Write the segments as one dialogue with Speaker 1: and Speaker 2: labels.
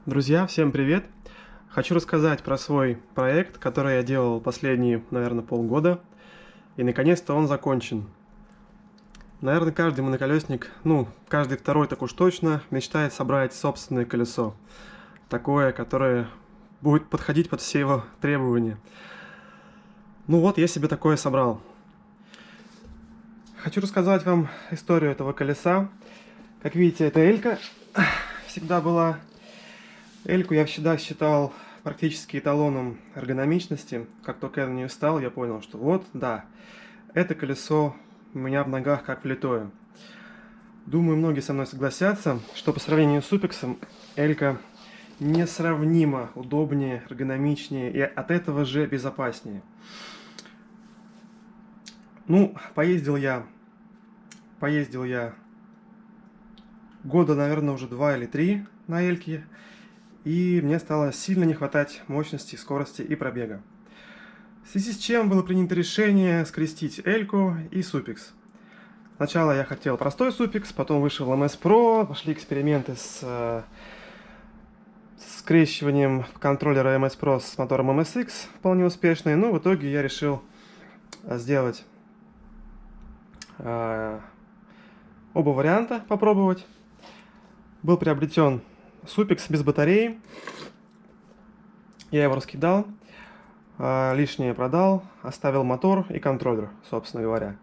Speaker 1: Друзья, всем привет! Хочу рассказать про свой проект, который я делал последние, наверное, полгода. И наконец-то он закончен. Наверное, каждый моноколесник, каждый второй так уж точно, мечтает собрать собственное колесо. Такое, которое будет подходить под все его требования. Ну вот, я себе такое собрал. Хочу рассказать вам историю этого колеса. Как видите, это элька всегда была. Эльку я всегда считал практически эталоном эргономичности. Как только я на нее встал, я понял, что вот, да, это колесо у меня в ногах как влитое. Думаю, многие со мной согласятся, что по сравнению с Супексом элька несравнимо удобнее, эргономичнее и от этого же безопаснее. Ну, поездил я года, наверное, уже 2 или 3 на эльке. И мне стало сильно не хватать мощности, скорости и пробега. В связи с чем было принято решение скрестить эльку и супекс. Сначала я хотел простой супекс, потом вышел MS Pro, пошли эксперименты с скрещиванием контроллера MS Pro с мотором MSX, вполне успешные. Но в итоге я решил сделать оба варианта, попробовать. Был приобретен Супекс без батареи. Я его раскидал, лишнее продал, оставил мотор и контроллер, собственно говоря.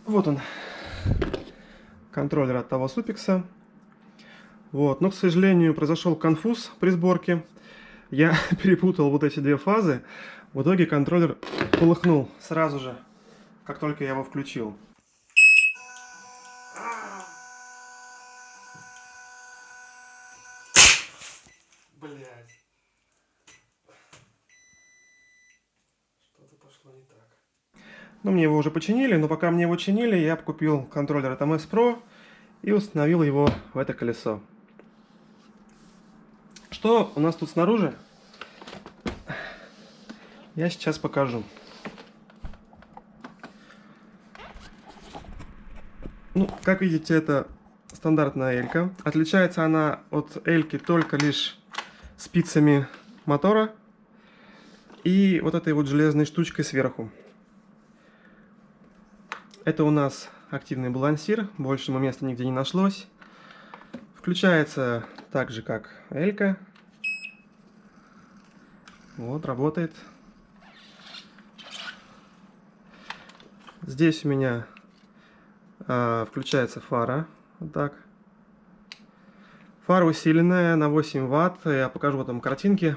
Speaker 1: Вот он, контроллер от того Супекса. Вот. Но, к сожалению, произошел конфуз при сборке. Я перепутал вот эти две фазы. В итоге контроллер полыхнул сразу же, как только я его включил. Блять. Что-то пошло не так. Ну, мне его уже починили, но пока мне его чинили, я купил контроллер от MS Pro и установил его в это колесо. Что у нас тут снаружи? Я сейчас покажу. Ну, как видите, это стандартная элька. Отличается она от эльки только лишь спицами мотора и вот этой вот железной штучкой сверху. Это у нас активный балансир, больше ему места нигде не нашлось. Включается так же, как элька. Вот, работает. Здесь у меня включается фара. Вот так. Фара усиленная на 8 Вт. Я покажу там картинки.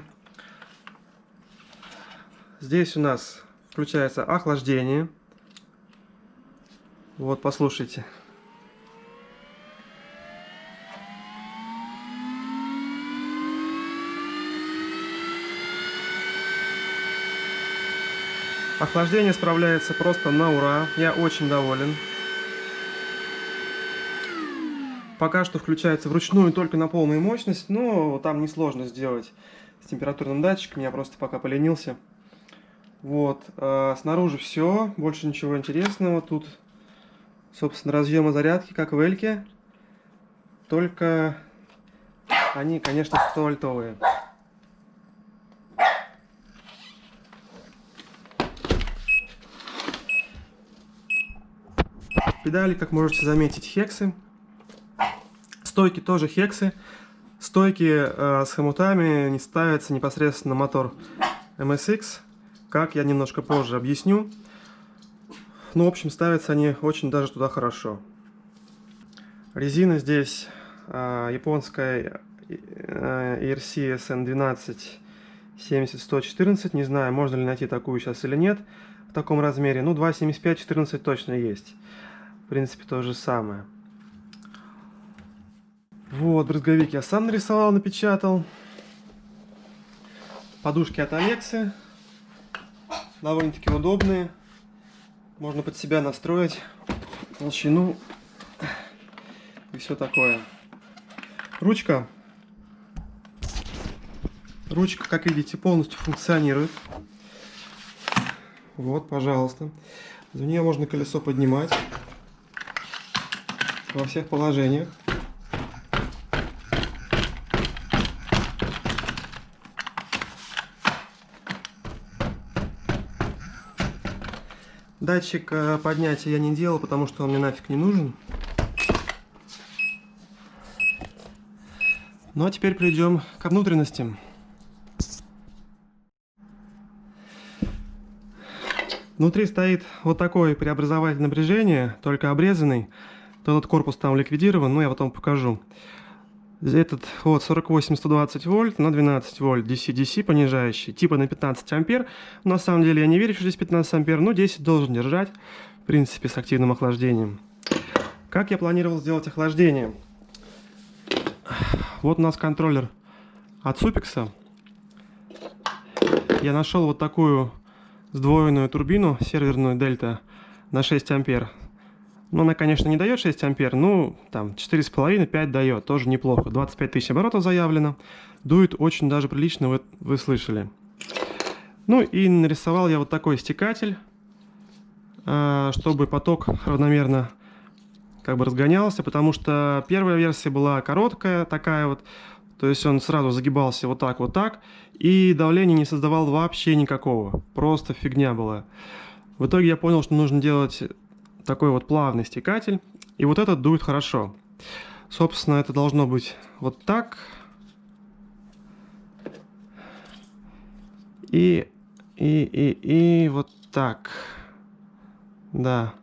Speaker 1: Здесь у нас включается охлаждение. Вот, послушайте. Охлаждение справляется просто на ура. Я очень доволен. Пока что включается вручную только на полную мощность, но там несложно сделать с температурным датчиком. Я просто пока поленился. Вот. Снаружи все. Больше ничего интересного. Тут, собственно, разъемы зарядки, как в эльке. Только они, конечно, 100-вольтовые. Педали, как можете заметить, хексы. Стойки тоже хексы. Стойки с хомутами не ставятся непосредственно на мотор MSX. Как я немножко позже объясню. Ну, в общем, ставятся они очень даже туда хорошо. Резина здесь японская ERC SN12 70-114. Не знаю, можно ли найти такую сейчас или нет в таком размере. Ну, 2,75-14 точно есть. В принципе, то же самое. Вот, брызговик я сам нарисовал, напечатал. Подушки от Алексы. Довольно-таки удобные. Можно под себя настроить толщину и все такое. Ручка, как видите, полностью функционирует. Вот, пожалуйста. За нее можно колесо поднимать. во всех положениях. Датчик поднятия я не делал, потому что он мне нафиг не нужен. Ну а теперь перейдем к внутренностям. Внутри стоит вот такой преобразователь напряжения, только обрезанный. Тот корпус там ликвидирован, но я потом покажу. Этот вот 48-120 вольт на 12 вольт DC-DC понижающий, типа на 15 ампер. На самом деле я не верю, что здесь 15 ампер, но 10 должен держать, в принципе, с активным охлаждением. Как я планировал сделать охлаждение? Вот у нас контроллер от Supix. Я нашел вот такую сдвоенную турбину серверную Delta на 6 ампер. Ну, она, конечно, не дает 6 ампер, ну, там, 4,5-5 дает, тоже неплохо. 25 тысяч оборотов заявлено. Дует очень даже прилично, вы слышали. Ну, и нарисовал я вот такой стекатель, чтобы поток равномерно как бы разгонялся, потому что первая версия была короткая, такая вот, то есть он сразу загибался вот так, и давление не создавал вообще никакого, просто фигня была. В итоге я понял, что нужно делать такой вот плавный стекатель, и вот этот дует хорошо. Собственно, это должно быть вот так. И вот так. Да.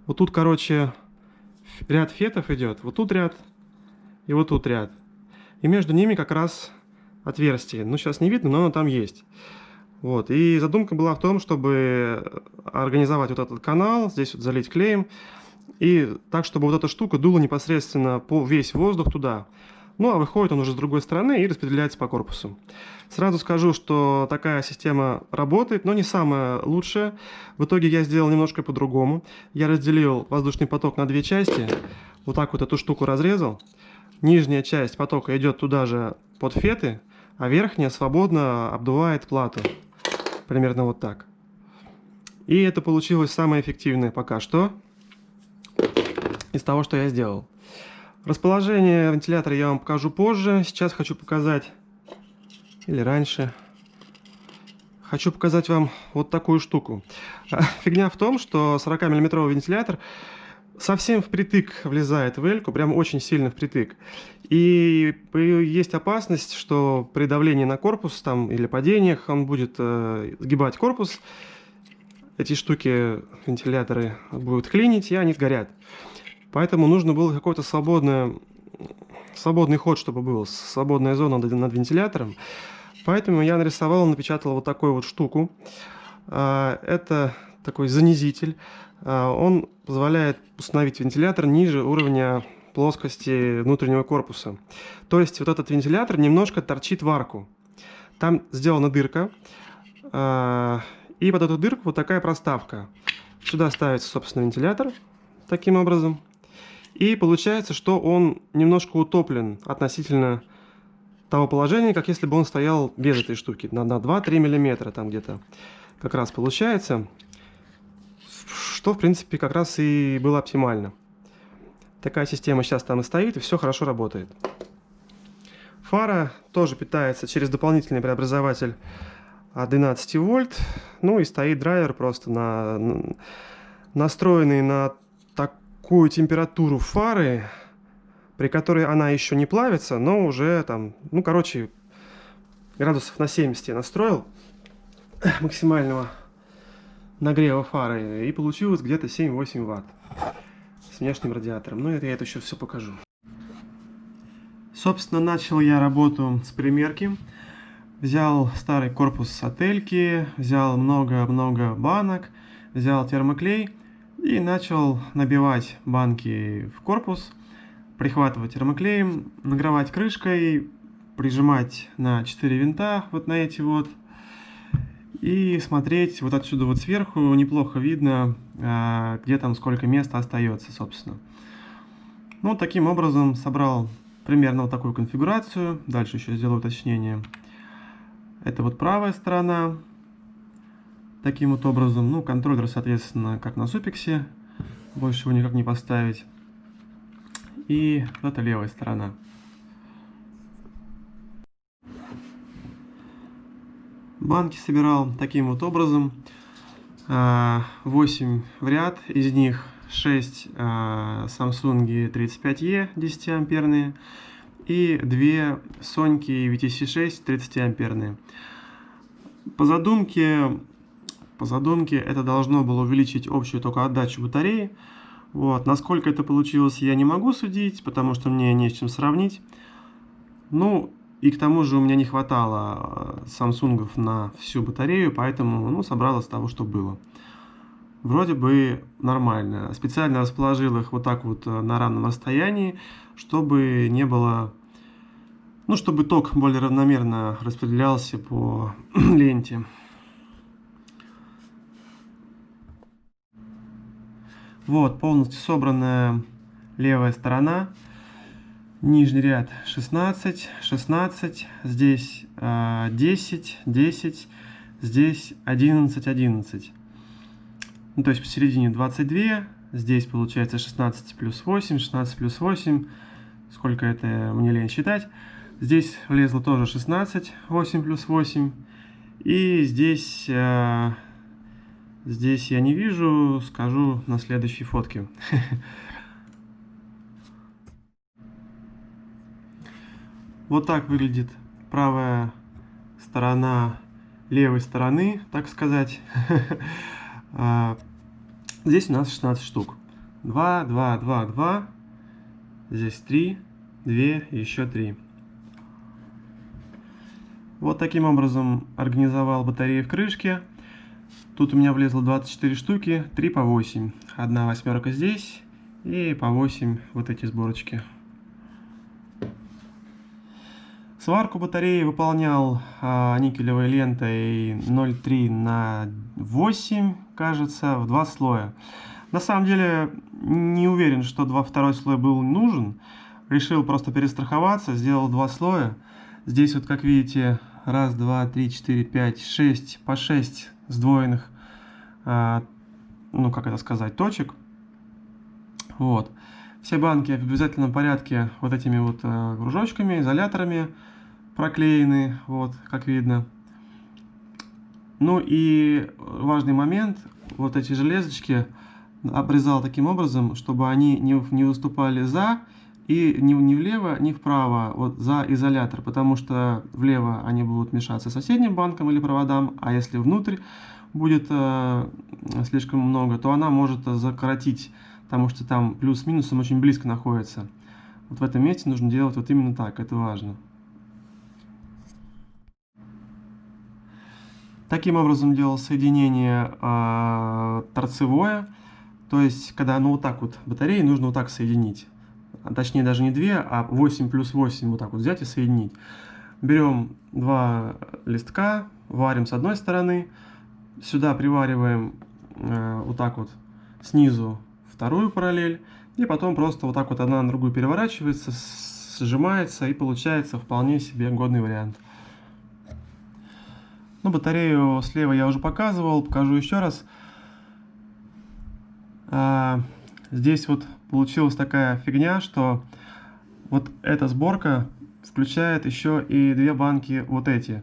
Speaker 1: Вот тут, короче, ряд фетов идет. Вот тут ряд и вот тут ряд. И между ними как раз отверстие. Ну, сейчас не видно, но оно там есть. Вот. И задумка была в том, чтобы организовать вот этот канал, здесь вот залить клеем, и так, чтобы вот эта штука дула непосредственно по весь воздух туда. Ну, а выходит он уже с другой стороны и распределяется по корпусу. Сразу скажу, что такая система работает, но не самая лучшая. В итоге я сделал немножко по-другому. Я разделил воздушный поток на две части. Вот так вот эту штуку разрезал. Нижняя часть потока идет туда же под феты, а верхняя свободно обдувает плату. Примерно вот так. И это получилось самое эффективное пока что из того, что я сделал. Расположение вентилятора я вам покажу позже. Сейчас хочу показать, или раньше, хочу показать вам вот такую штуку. Фигня в том, что 40-мм вентилятор совсем впритык влезает в эльку, прям очень сильно впритык. И есть опасность, что при давлении на корпус там, или падениях он будет сгибать корпус. Эти штуки, вентиляторы, будут клинить, и они сгорят. Поэтому нужно было какой-то свободный ход, чтобы был, свободная зона над вентилятором. Поэтому я нарисовал, напечатал вот такую вот штуку. Это такой занизитель. Он позволяет установить вентилятор ниже уровня плоскости внутреннего корпуса. То есть вот этот вентилятор немножко торчит в арку. Там сделана дырка. И под эту дырку вот такая проставка. Сюда ставится, собственно, вентилятор. Таким образом. И получается, что он немножко утоплен относительно того положения, как если бы он стоял без этой штуки. На 2-3 мм там где-то как раз получается. Что, в принципе, как раз и было оптимально. Такая система сейчас там и стоит, и все хорошо работает. Фара тоже питается через дополнительный преобразователь от 12 вольт. Ну и стоит драйвер просто настроенный на такую температуру фары, при которой она еще не плавится, но уже там, ну, короче, градусов на 70 я настроил максимального нагрева фары, и получилось где-то 7-8 ватт с внешним радиатором. Ну, это я еще все покажу. Собственно, начал я работу с примерки. Взял старый корпус сательки, взял много-много банок, взял термоклей и начал набивать банки в корпус, прихватывать термоклеем, нагревать крышкой, прижимать на 4 винта, вот на эти вот, и смотреть вот отсюда вот сверху, неплохо видно, где там сколько места остается, собственно. Ну, таким образом собрал примерно вот такую конфигурацию. Дальше еще сделаю уточнение. Это вот правая сторона. Таким вот образом, ну, контроллер, соответственно, как на Supix. Больше его никак не поставить. И вот это левая сторона. Банки собирал таким вот образом. 8 в ряд, из них 6 Samsung E35E 10 амперные и 2 Sony VTC6 30 амперные. По задумке это должно было увеличить общую только отдачу батареи. Вот. Насколько это получилось, я не могу судить, потому что мне не с чем сравнить. Ну, и к тому же у меня не хватало самсунгов на всю батарею, поэтому собрал из того, что было. Вроде бы нормально. Специально расположил их вот так вот на равном расстоянии, чтобы не было... чтобы ток более равномерно распределялся по ленте. Вот, полностью собранная левая сторона. Нижний ряд 16, 16, здесь 10, 10, здесь 11, 11. То есть посередине 22, здесь получается 16 плюс 8, 16 плюс 8, сколько это мне лень считать. Здесь влезло тоже 16, 8 плюс 8, и здесь я не вижу, скажу на следующей фотке. Вот так выглядит правая сторона левой стороны, так сказать. Здесь у нас 16 штук. 2, 2, 2, 2. Здесь 3, 2 и еще 3. Вот таким образом организовал батареи в крышке. Тут у меня влезло 24 штуки, 3 по 8. Одна восьмерка здесь и по 8 вот эти сборочки. Сварку батареи выполнял никелевой лентой 0,3 на 8, кажется, в 2 слоя. На самом деле не уверен, что второй слой был нужен. Решил просто перестраховаться, сделал 2 слоя. Здесь вот, как видите, 1, 2, 3, 4, 5, 6, по 6 сдвоенных, точек. Вот. Все банки в обязательном порядке вот этими вот кружочками, изоляторами проклеены, вот, как видно. Ну и важный момент, вот эти железочки обрезал таким образом, чтобы они не выступали за и ни влево, ни вправо, вот за изолятор, потому что влево они будут мешаться соседним банкам или проводам, а если внутрь будет слишком много, то она может закоротить, потому что там плюс с минусом очень близко находится. Вот в этом месте нужно делать вот именно так, это важно. Таким образом делал соединение торцевое, то есть когда вот так вот батареи нужно вот так соединить. Точнее даже не 2, а 8 плюс 8 вот так вот взять и соединить. Берем 2 листка, варим с одной стороны, сюда привариваем вот так вот снизу вторую параллель, и потом просто вот так вот одна на другую переворачивается, сжимается, и получается вполне себе годный вариант. Батарею слева я уже показывал, покажу еще раз. Здесь вот получилась такая фигня, что вот эта сборка включает еще и 2 банки вот эти.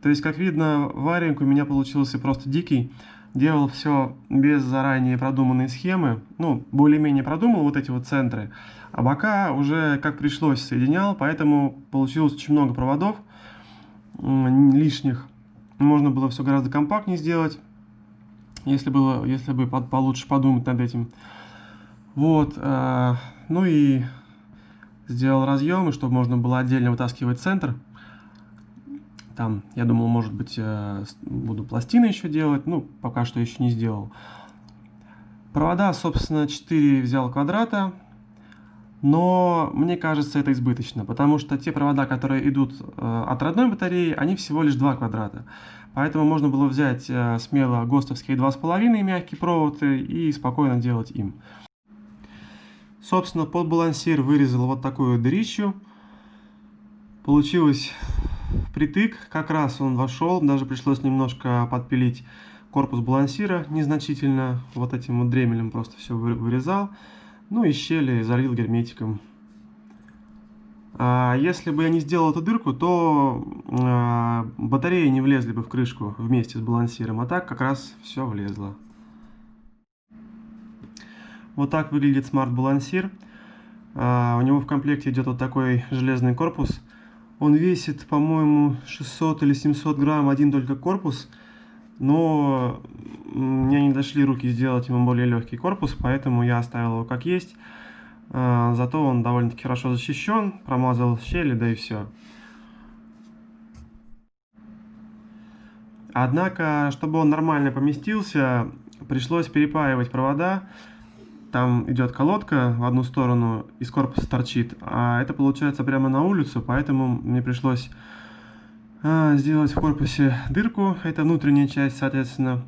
Speaker 1: То есть, как видно, варинг у меня получился просто дикий. Делал все без заранее продуманной схемы. Более-менее продумал вот эти вот центры. А бока уже как пришлось соединял, поэтому получилось очень много проводов лишних. Можно было все гораздо компактнее сделать, если бы получше подумать над этим. Вот, и сделал разъемы, чтобы можно было отдельно вытаскивать центр. Там, я думал, может быть, буду пластины еще делать, пока что еще не сделал. Провода, собственно, 4 взял квадрата, но мне кажется, это избыточно, потому что те провода, которые идут от родной батареи, они всего лишь 2 квадрата. Поэтому можно было взять смело ГОСТовские 2,5 мягкий провод и спокойно делать им. Собственно, под балансир вырезал вот такую дырищу. Получилось впритык, как раз он вошел, даже пришлось немножко подпилить корпус балансира незначительно. Вот этим вот дремелем просто все вырезал. И щели залил герметиком. Если бы я не сделал эту дырку, то батареи не влезли бы в крышку вместе с балансиром, а так как раз все влезло. Вот так выглядит смарт-балансир. У него в комплекте идет вот такой железный корпус. Он весит, по-моему, 600 или 700 грамм, один только корпус. Но у меня не дошли руки сделать ему более легкий корпус, поэтому я оставил его как есть. Зато он довольно-таки хорошо защищен, промазал щели, да и все. Однако, чтобы он нормально поместился, пришлось перепаивать провода. Там идет колодка в одну сторону, из корпуса торчит, а это получается прямо на улицу, поэтому мне пришлось сделать в корпусе дырку, это внутренняя часть, соответственно.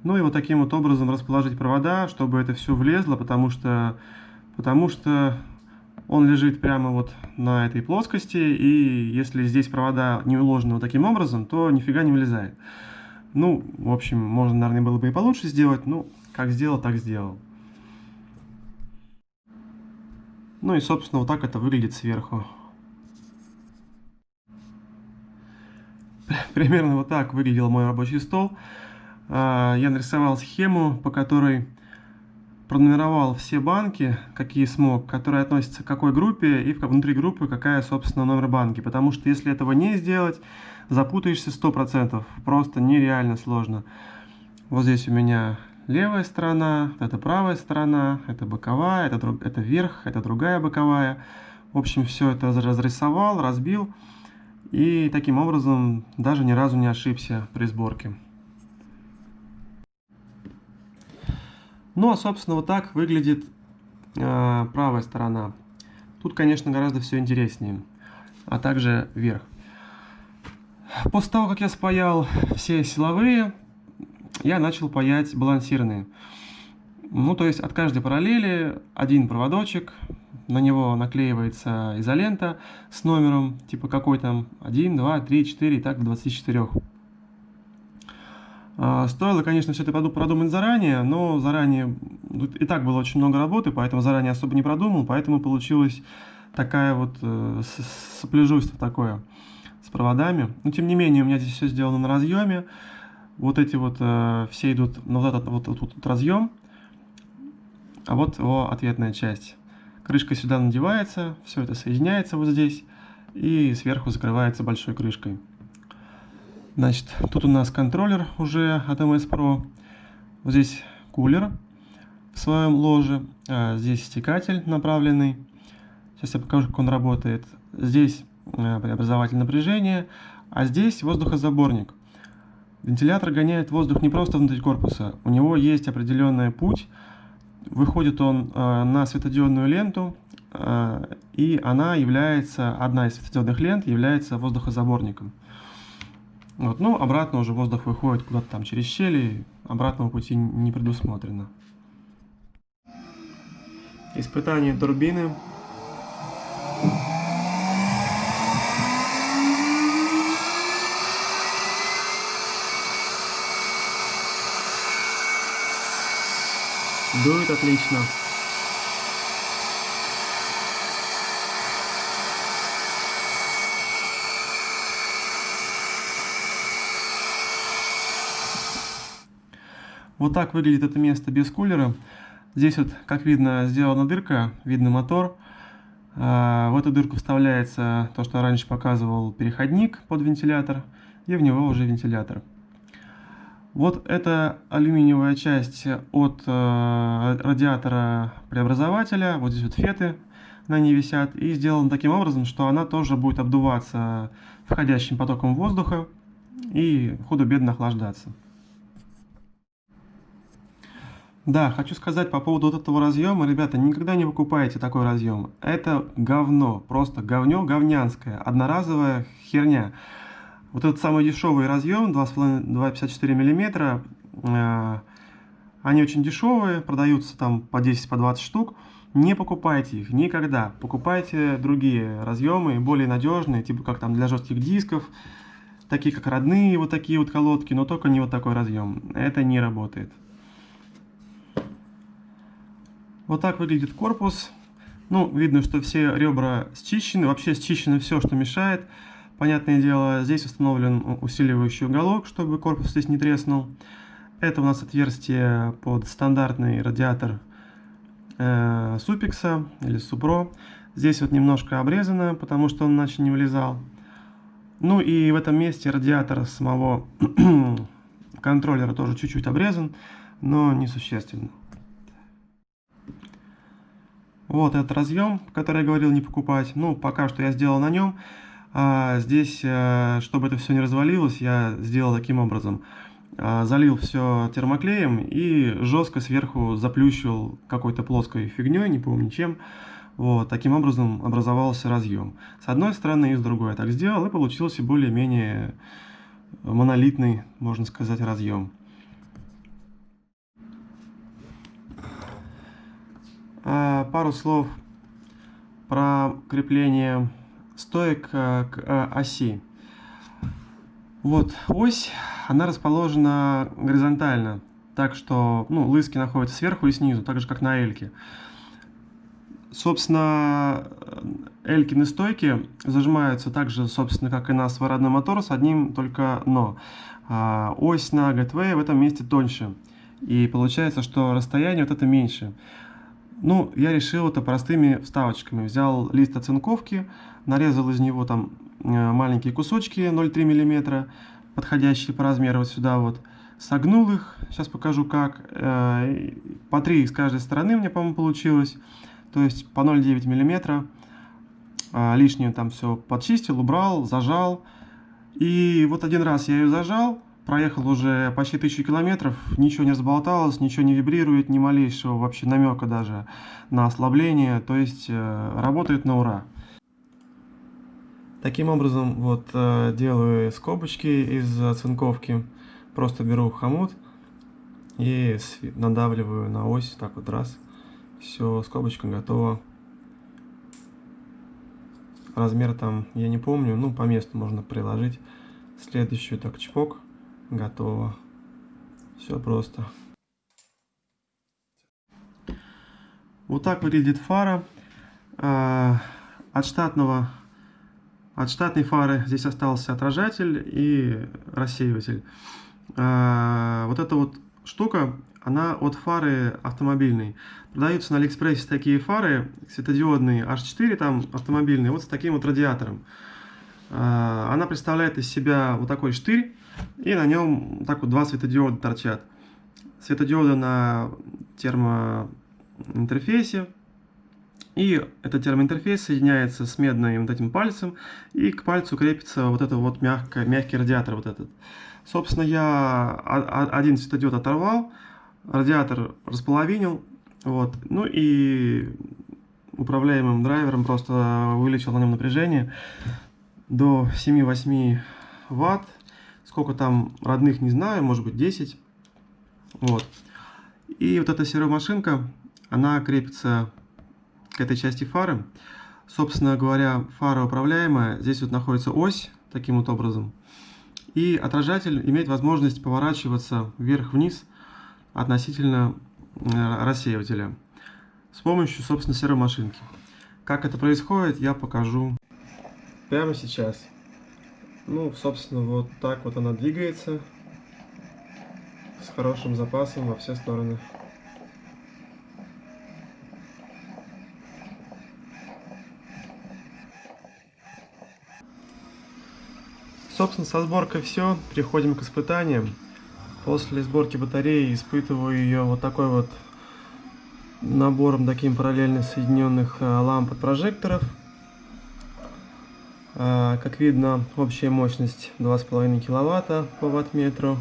Speaker 1: Ну и вот таким вот образом расположить провода, чтобы это все влезло, потому что он лежит прямо вот на этой плоскости, и если здесь провода не уложены вот таким образом, то нифига не влезает. Ну, в общем, можно, наверное, было бы и получше сделать, ну, как сделал, так сделал. Ну и, собственно, вот так это выглядит сверху. Примерно вот так выглядел мой рабочий стол. Я нарисовал схему, по которой пронумеровал все банки, какие смог, которые относятся к какой группе, и внутри группы какая, собственно, номер банки. Потому что если этого не сделать, запутаешься 100%. Просто нереально сложно. Вот здесь у меня левая сторона, это правая сторона, это боковая, это верх, это другая боковая. В общем, все это разрисовал, разбил. И таким образом даже ни разу не ошибся при сборке. Ну, а, собственно, вот так выглядит правая сторона. Тут, конечно, гораздо все интереснее. А также верх. После того, как я спаял все силовые, я начал паять балансирные. Ну, то есть от каждой параллели один проводочек, на него наклеивается изолента с номером, типа какой там 1, 2, 3, 4 и так до 24. Стоило, конечно, все это продумать заранее, но заранее и так было очень много работы, поэтому заранее особо не продумал, поэтому получилось такая вот сопляжуйство такое с проводами. Но тем не менее, у меня здесь все сделано на разъеме. Вот эти вот все идут на вот этот разъем, а вот его ответная часть. Крышка сюда надевается, все это соединяется вот здесь и сверху закрывается большой крышкой. Значит, тут у нас контроллер уже от MS Pro. Вот здесь кулер в своем ложе. Здесь стекатель направленный. Сейчас я покажу, как он работает. Здесь преобразователь напряжения, а здесь воздухозаборник. Вентилятор гоняет воздух не просто внутрь корпуса. У него есть определенный путь. Выходит он на светодиодную ленту, и одна из светодиодных лент является воздухозаборником. Вот, ну, обратно уже воздух выходит куда-то там через щели, обратного пути не предусмотрено. Испытание турбины. Дует отлично. Вот так выглядит это место без кулера. Здесь вот, как видно, сделана дырка, видно мотор. В эту дырку вставляется то, что я раньше показывал, переходник под вентилятор, и в него уже вентилятор. Вот эта алюминиевая часть от радиатора преобразователя, вот здесь вот феты на ней висят, и сделана таким образом, что она тоже будет обдуваться входящим потоком воздуха и худо-бедно охлаждаться. Да, хочу сказать по поводу вот этого разъема, ребята, никогда не покупайте такой разъем. Это говно, просто говнё говнянское, одноразовая херня. Вот этот самый дешевый разъем 2,54 мм, они очень дешевые, продаются там по 10-20 штук. Не покупайте их никогда, покупайте другие разъемы, более надежные, типа как там для жестких дисков, такие как родные вот такие вот колодки, но только не вот такой разъем, это не работает. Вот так выглядит корпус. Ну, видно, что все ребра счищены, вообще счищено все, что мешает. Понятное дело, здесь установлен усиливающий уголок, чтобы корпус здесь не треснул. Это у нас отверстие под стандартный радиатор Супекса или Супро. Здесь вот немножко обрезано, потому что он иначе не влезал. Ну и в этом месте радиатор самого контроллера тоже чуть-чуть обрезан, но несущественно. Вот этот разъем, который я говорил не покупать. Ну, пока что я сделал на нем. А здесь, чтобы это все не развалилось, я сделал таким образом. Залил все термоклеем и жестко сверху заплющил какой-то плоской фигней, не помню чем. Вот, таким образом образовался разъем. С одной стороны и с другой я так сделал, и получился более-менее монолитный, можно сказать, разъем. Пару слов про крепление стоек к оси. Вот ось, она расположена горизонтально, так что лыски находятся сверху и снизу, так же как на эльке. Собственно, элькины стойки зажимаются так же, собственно, как и на свародной мотор, с одним только но. Ось на Gateway в этом месте тоньше, и получается, что расстояние вот это меньше. Ну, я решил это простыми вставочками. Взял лист оцинковки, нарезал из него там маленькие кусочки 0,3 мм, подходящие по размеру вот сюда вот. Согнул их, сейчас покажу как. По 3 с каждой стороны у меня, по-моему, получилось. То есть по 0,9 мм. Лишнее там все подчистил, убрал, зажал. И вот один раз я ее зажал. Проехал уже почти 1000 километров, ничего не разболталось, ничего не вибрирует, ни малейшего вообще намека даже на ослабление, то есть работает на ура. Таким образом вот делаю скобочки из оцинковки, просто беру хомут и надавливаю на ось, так вот раз, все, скобочка готова. Размер там я не помню, ну по месту можно приложить. Следующую так чпок. Готово. Все просто. Вот так выглядит фара. От штатной фары здесь остался отражатель и рассеиватель. Вот эта вот штука, она от фары автомобильной. Продаются на Алиэкспрессе такие фары светодиодные H4, там автомобильные, вот с таким вот радиатором. Она представляет из себя вот такой штырь, и на нем так вот два светодиода торчат. Светодиоды на термоинтерфейсе, и этот термоинтерфейс соединяется с медным вот этим пальцем, и к пальцу крепится вот этот вот мягкий радиатор вот этот. Собственно, я один светодиод оторвал, радиатор располовинил, вот, ну и управляемым драйвером просто увеличил на нем напряжение до 7-8 ватт. Сколько там родных, не знаю, может быть 10. Вот. И вот эта сервомашинка, она крепится к этой части фары. Собственно говоря, фара управляемая. Здесь вот находится ось, таким вот образом. И отражатель имеет возможность поворачиваться вверх-вниз относительно рассеивателя с помощью, собственно, сервомашинки. Как это происходит, я покажу прямо сейчас. Ну, собственно, вот так вот она двигается с хорошим запасом во все стороны. Собственно, со сборкой все. Переходим к испытаниям. После сборки батареи испытываю ее вот такой вот набором таким параллельно соединенных ламп от прожекторов. Как видно, общая мощность 2,5 киловатта по ваттметру.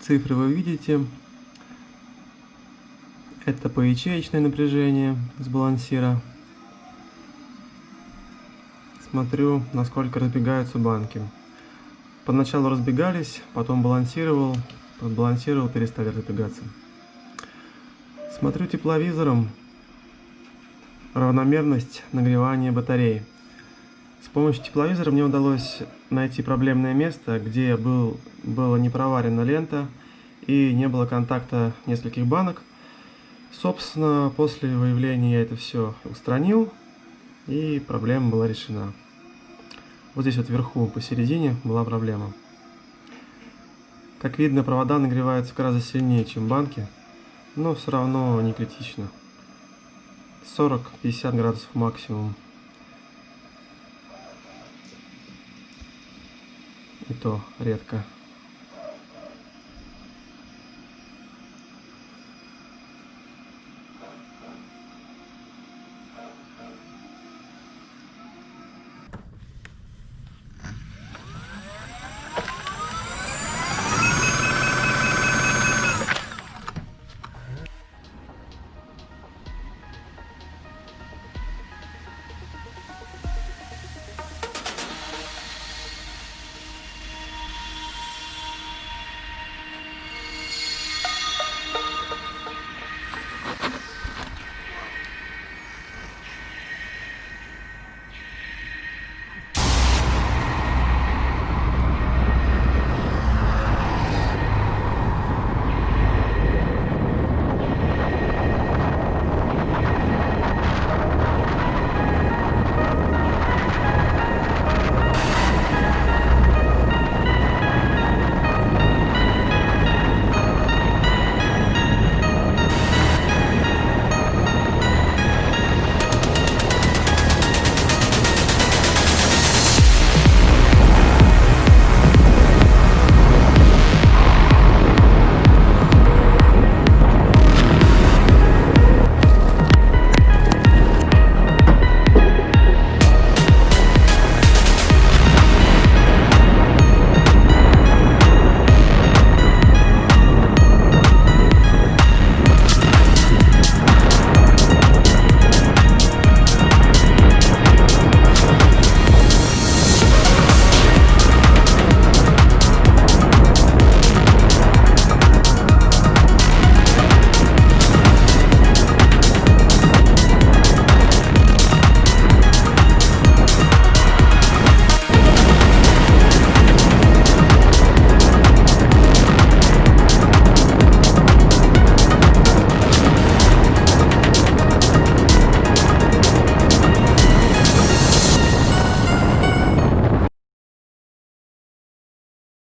Speaker 1: Цифры вы видите. Это поячеечное напряжение с балансира. Смотрю, насколько разбегаются банки. Поначалу разбегались, потом балансировал, подбалансировал, перестали разбегаться. Смотрю тепловизором. Равномерность нагревания батареи. С помощью тепловизора мне удалось найти проблемное место, где была не проварена лента и не было контакта нескольких банок. Собственно, после выявления я это все устранил, и проблема была решена. Вот здесь вот вверху посередине была проблема. Как видно, провода нагреваются гораздо сильнее, чем банки, но все равно не критично. 40-50 градусов максимум. И то редко.